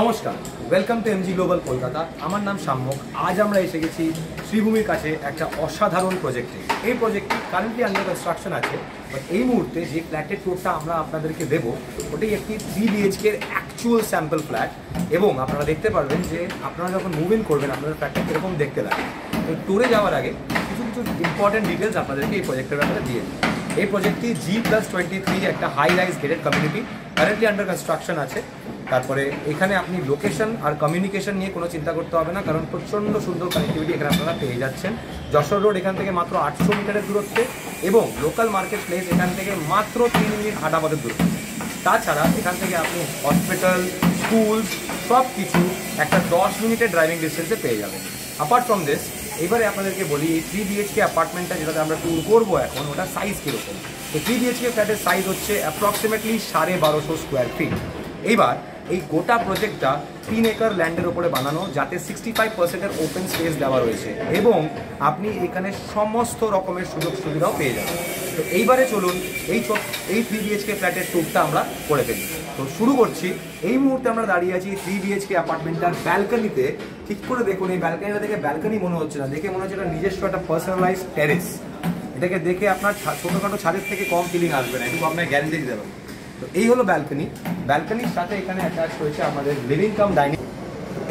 নমস্কার, welcome to MG global Kolkata. আমার নাম সাম্যক। আজ আমরা এসে গেছি শ্রীভূমির কাছে একটা অসাধারণ প্রজেক্টে। এই প্রজেক্টটি কারেন্টলি আন্ডার কনস্ট্রাকশন আছে, বাট এই মুহূর্তে যে ফ্ল্যাটের ট্যুরটা আমরা আপনাদেরকে দেবো ওটাই একটি 3 BHK অ্যাকচুয়াল স্যাম্পল ফ্ল্যাট। এবং আপনারা দেখতে পারবেন যে আপনারা যখন মুভ ইন করবেন আপনাদের ফ্ল্যাটটা কীরকম দেখতে লাগে। এই ট্যুরে যাওয়ার আগে কিছু কিছু ইম্পর্টেন্ট ডিটেলস আপনাদেরকে এই প্রজেক্টের ব্যাপারে দিয়ে দিই। এই প্রজেক্টটি G+23 একটা high rise gated community, currently under construction আছে। তারপরে এখানে আপনি লোকেশন আর কমিউনিকেশন নিয়ে কোনো চিন্তা করতে হবে না, কারণ প্রচণ্ড সুন্দর কানেক্টিভিটি এখানে আপনারা পেয়ে যাচ্ছেন। যশোর রোড এখান থেকে মাত্র 800 মিটারের দূরত্বে এবং লোকাল মার্কেট প্লেস এখান থেকে মাত্র 3 মিনিট হাঁটা পথের দূরত্বে। তাছাড়া এখান থেকে আপনি হসপিটাল, স্কুল সব কিছু একটা 10 মিনিটের ড্রাইভিং ডিস্টেন্সে পেয়ে যাবেন। অ্যাপার্ট ফ্রম দিস, এবারে আপনাদেরকে বলি এই 3 BHK অ্যাপার্টমেন্টটা যেটাতে আমরা ট্যুর করবো এখন, ওটা সাইজ কীরকম। এই 3 BHK ফ্ল্যাটের সাইজ হচ্ছে অ্যাপ্রক্সিমেটলি 1250 স্কোয়ার ফিট। এইবার এই গোটা প্রজেক্টটা 3 একর ল্যান্ডের ওপরে বানানো, যাতে 65%-এর ওপেন স্পেস দেওয়া রয়েছে এবং আপনি এখানে সমস্ত রকমের সুযোগ সুবিধাও পেয়ে যাবেন। তো এইবারে চলুন এই 3 BHK ফ্ল্যাটের ট্যুরটা আমরা করে ফেলি। তো শুরু করছি। এই মুহূর্তে আমরা দাঁড়িয়ে আছি 3 BHK অ্যাপার্টমেন্টটার ব্যালকনিতে। ঠিক করে দেখুন, এই ব্যালকনিটা দেখে ব্যালকনি মনে হচ্ছে না, দেখে মনে হচ্ছে এটা নিজস্ব একটা পার্সোনালাইজ টেরেস। এটাকে দেখে আপনার ছোটোখাটো ছাদের থেকে কম ফিলিং আসবে না, কিন্তু আপনার গ্যারেন্টি দিতে পারবেন। তো এই হলো ব্যালকনি। ব্যালকনির সাথে এখানে অ্যাটাচ রয়েছে আমাদের লিভিং কাম ডাইনিং।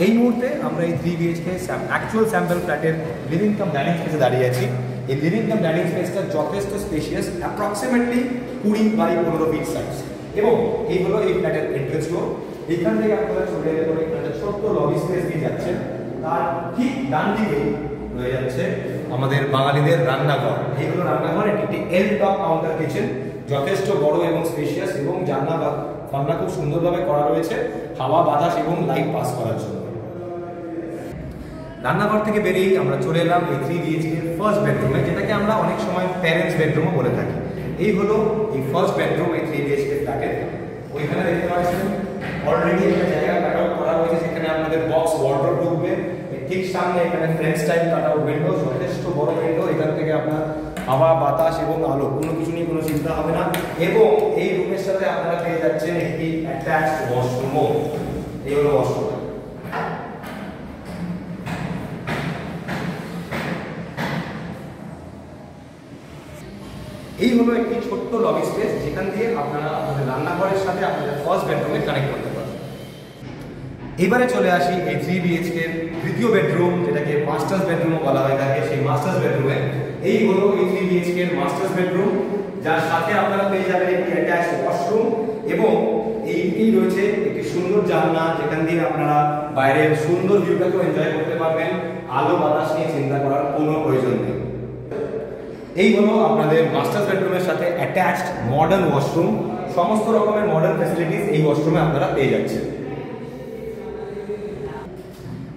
এই মুহূর্তে আমরা এই 3 BHK অ্যাকচুয়াল স্যাম্পল ফ্ল্যাটের লিভিং কাম ডাইনিং স্পেসে দাঁড়িয়ে আছি। এই লিভিং কাম ডাইনিং স্পেসটা যথেষ্ট spacious, approximately 20x15 fit size. এবং এই হলো এই ফ্ল্যাটের এন্ট্রেন্স ডোর। এখান থেকে আপনারা চলে এলে পরে একটা ছোট্ট লবি স্পেস দিয়ে যাচ্ছেন। তার ঠিক ডান দিকে রয়ে যাচ্ছে আমাদের বাঙালিদের রান্নাঘর। এই হলো রান্নাঘর। এটি একটি এল টপ কাউন্টার কিচেন, যথেষ্ট বড় এবং স্পেশিয়াস, এবং জানলা খুব সুন্দরভাবে করা রয়েছে হাওয়া, বাতাস এবং লাইট পাস করার জন্য। রান্নাঘর থেকে বেরিয়েই আমরা চলে এলাম এই 3 BHK ফার্স্ট বেডরুমে, যেটাকে আমরা অনেক সময় প্যারেন্টস বেডরুমও বলে থাকি। এই হলো এই ফার্স্ট বেডরুম এই 3 BHK ফ্ল্যাটের। ওইখানে দেখতে পাচ্ছেন অলরেডি একটা জায়গা কাট আউট করা হয়েছে, যেখানে আপনাদের বক্স ওয়ার্ডরোব ঢুকবে। ঠিক সামনে এখানে French type cut out window, যথেষ্ট বড় উইন্ডো। এখান থেকে আপনার হাওয়া, বাতাস এবং আলো কোনো কিছু নিয়ে কোনো চিন্তা হবে না। এবং এই রুমের সাথে আপনারা পেয়ে যাচ্ছেন একটি অ্যাটাচড ওয়াশরুম। এই হলো ওয়াশরুম। এই হলো একটি ছোট্ট লবি স্পেস, যেখান দিয়ে আপনারা আপনাদের রান্নাঘরের সাথে আপনাদের ফার্স্ট বেডরুমে কানেক্ট করতে পারবেন। এবারে চলে আসি এই 3 BHK তৃতীয় বেডরুম, যেটাকে মাস্টার্স বেডরুমও বলা হয়ে থাকে। সেই মাস্টার্স বেডরুমে এই হলো এই 3 BHK মাস্টার্স বেডরুম, যার সাথে আপনারা পেয়ে যাবেন একটি অ্যাটাচড ওয়াশরুম এবং এইটি রয়েছে একটি সুন্দর জানলা, যেখান দিয়ে আপনারা বাইরের সুন্দর ভিউটাকেও এনজয় করতে পারবেন। আলো বাতাস নিয়ে চিন্তা করার কোনো প্রয়োজন নেই। এই হলো আপনাদের মাস্টার্স বেডরুমের সাথে অ্যাটাচড মডার্ন ওয়াশরুম। সমস্ত রকমের মডার্ন ফ্যাসিলিটিস এই ওয়াশরুমে আপনারা পেয়ে যাচ্ছেন।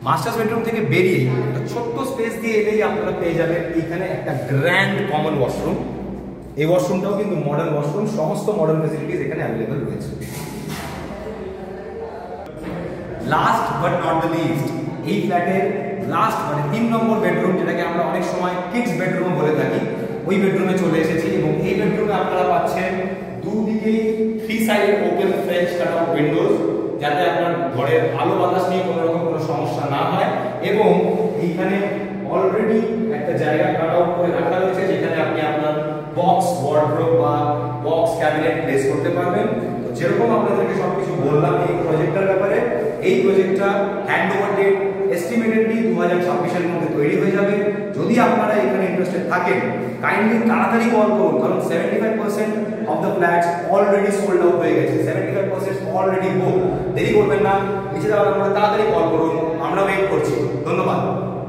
মাস্টার্স বেডরুম থেকে বেরিয়ে একটা ছোট্ট স্পেস দিয়ে এলেই আপনারা পেয়ে যাবেন এখানে একটা গ্র্যান্ড কমন ওয়াশরুম। এই ওয়াশরুমটাও কিন্তু মডার্ন ওয়াশরুম, সমস্ত মডার্ন ফ্যাসিলিটিস এখানে অ্যাভেলেবল রয়েছে। Last but not the least, এই ফ্ল্যাটের লাস্ট মানে 3 নম্বর বেডরুম, যেটাকে আমরা অনেক সময় কিডস বেডরুম বলে থাকি, ওই বেডরুমে চলে এসেছি। এবং এই বেডরুমে আপনারা পাচ্ছেন দুদিকেই 3 side open French cut out Windows, যাতে আপনার ঘরের আলো বাতাস নিয়ে কোনো রকম কোনো সমস্যা না হয়। এবং এইখানে অলরেডি একটা জায়গা কাট আউট করে রাখা রয়েছে, যেখানে আপনি আপনার বক্স ওয়ার্ডরোব বা বক্স ক্যাবিনেট প্লেস করতে পারবেন। তো যেরকম আপনাদেরকে সবকিছু বললাম এই প্রজেক্টটার ব্যাপারে, এই প্রজেক্টটা হ্যান্ড ওভার ডেট এস্টিমেটেডলি 2026-এর মধ্যে তৈরি হয়ে যাবে। যদি আপনারা এখানে ইন্টারেস্টেড থাকেন, কাইন্ডলি তাড়াতাড়ি কল করুন, কারণ 75% of the flats already sold out হয়ে গেছে। 75% অলরেডি বুক। দেরি করবেন না, নিচে যাওয়ার আমরা তাড়াতাড়ি কল করুন, আমরা ওয়েট করছি। ধন্যবাদ।